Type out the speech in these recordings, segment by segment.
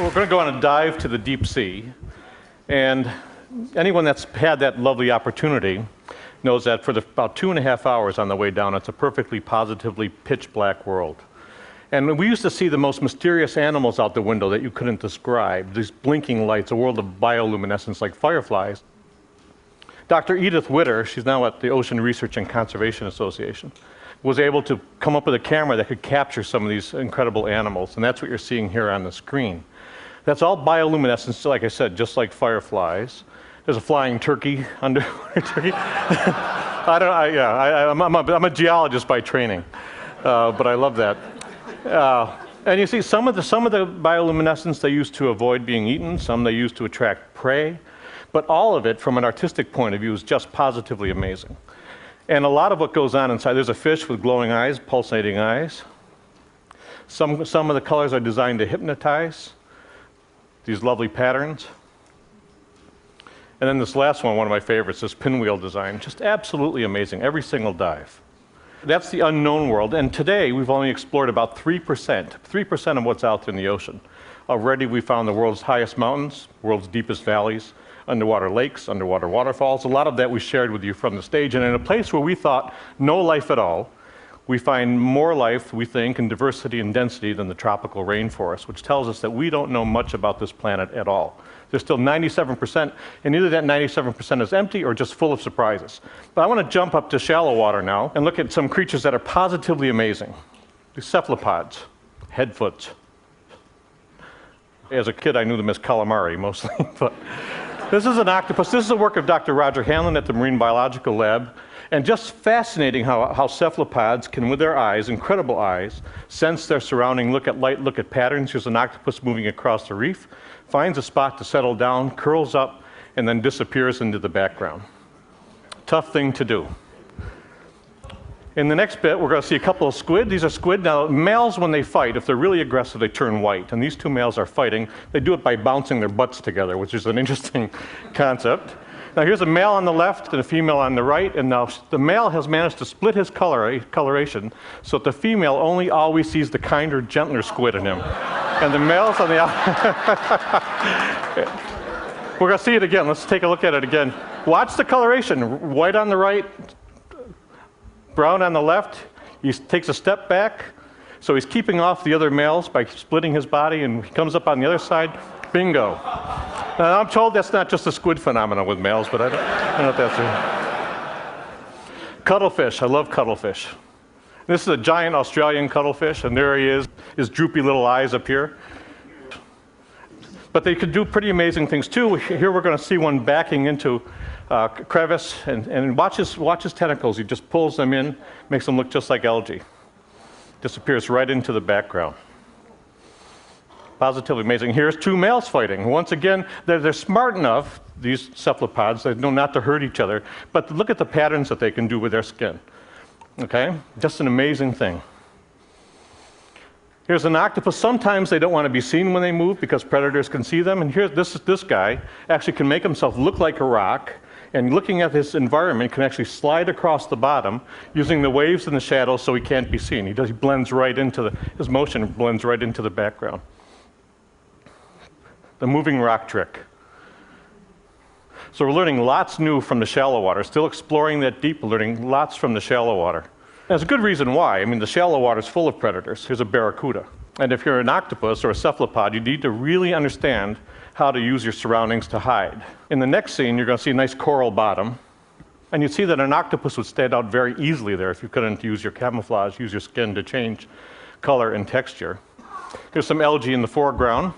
We're going to go on a dive to the deep sea. And anyone that's had that lovely opportunity knows that for about 2.5 hours on the way down, it's a perfectly positively pitch black world. And we used to see the most mysterious animals out the window that you couldn't describe, these blinking lights, a world of bioluminescence like fireflies. Dr. Edith Witter, she's now at the Ocean Research and Conservation Association, was able to come up with a camera that could capture some of these incredible animals, and that's what you're seeing here on the screen. That's all bioluminescence, like I said, just like fireflies. There's a flying turkey underwater turkey. I'm a geologist by training, but I love that. And you see some of the bioluminescence they use to avoid being eaten, some they use to attract prey, but all of it from an artistic point of view is just positively amazing. And a lot of what goes on inside, there's a fish with glowing eyes, pulsating eyes. Some of the colors are designed to hypnotize, these lovely patterns. And then this last one of my favorites, this pinwheel design, just absolutely amazing, every single dive. That's the unknown world, and today we've only explored about 3% of what's out there in the ocean. Already we found the world's highest mountains, world's deepest valleys, underwater lakes, underwater waterfalls. A lot of that we shared with you from the stage, and in a place where we thought no life at all, we find more life, we think, in diversity and density than the tropical rainforest, which tells us that we don't know much about this planet at all. There's still 97%, and either that 97% is empty or just full of surprises. But I want to jump up to shallow water now and look at some creatures that are positively amazing. These cephalopods, headfoots. As a kid, I knew them as calamari mostly, but this is an octopus. This is the work of Dr. Roger Hanlon at the Marine Biological Lab. And just fascinating how cephalopods can, with their eyes, incredible eyes, sense their surrounding, look at light, look at patterns. Here's an octopus moving across the reef, finds a spot to settle down, curls up, and then disappears into the background. Tough thing to do. In the next bit, we're going to see a couple of squid. These are squid. Now, males, when they fight, if they're really aggressive, they turn white. And these two males are fighting. They do it by bouncing their butts together, which is an interesting concept. Now, here's a male on the left and a female on the right. And now the male has managed to split his coloration so that the female only always sees the kinder, gentler squid in him. And the male's on the outside. We're going to see it again. Let's take a look at it again. Watch the coloration. White on the right, brown on the left. He takes a step back, so he's keeping off the other males by splitting his body, and he comes up on the other side. Bingo. Now, I'm told that's not just a squid phenomenon with males, but I don't know if that's it. Cuttlefish. I love cuttlefish. This is a giant Australian cuttlefish, and there he is, his droopy little eyes up here. But they could do pretty amazing things too. Here we're going to see one backing into a crevice, and watch his tentacles. He just pulls them in, makes them look just like algae. Disappears right into the background. Positively amazing. Here's two males fighting. Once again, they're smart enough, these cephalopods, they know not to hurt each other, but look at the patterns that they can do with their skin. Okay? Just an amazing thing. Here's an octopus. Sometimes they don't want to be seen when they move because predators can see them. And here's this guy actually can make himself look like a rock, and looking at this environment can actually slide across the bottom using the waves and the shadows so he can't be seen. He blends right into his motion blends right into the background. The moving rock trick. So we're learning lots new from the shallow water, still exploring that deep, learning lots from the shallow water. There's a good reason why. I mean, the shallow water is full of predators. Here's a barracuda. And if you're an octopus or a cephalopod, you need to really understand how to use your surroundings to hide. In the next scene, you're going to see a nice coral bottom. And you'd see that an octopus would stand out very easily there if you couldn't use your camouflage, use your skin to change color and texture. Here's some algae in the foreground.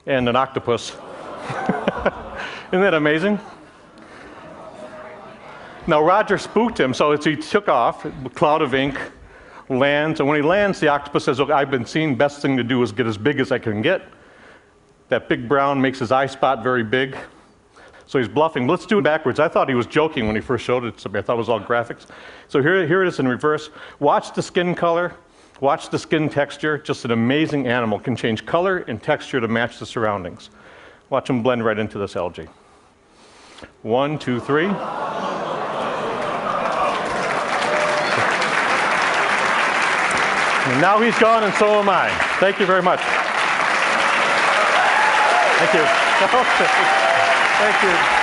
And an octopus. Isn't that amazing? Now, Roger spooked him, so he took off, a cloud of ink, lands, and when he lands, the octopus says, "Look, I've been seen, best thing to do is get as big as I can get." That big brown makes his eye spot very big, so he's bluffing. Let's do it backwards. I thought he was joking when he first showed it to me. I thought it was all graphics. So here it is in reverse. Watch the skin color. Watch the skin texture. Just an amazing animal. Can change color and texture to match the surroundings. Watch him blend right into this algae. 1, 2, 3. And now he's gone, and so am I. Thank you very much. Thank you. Thank you.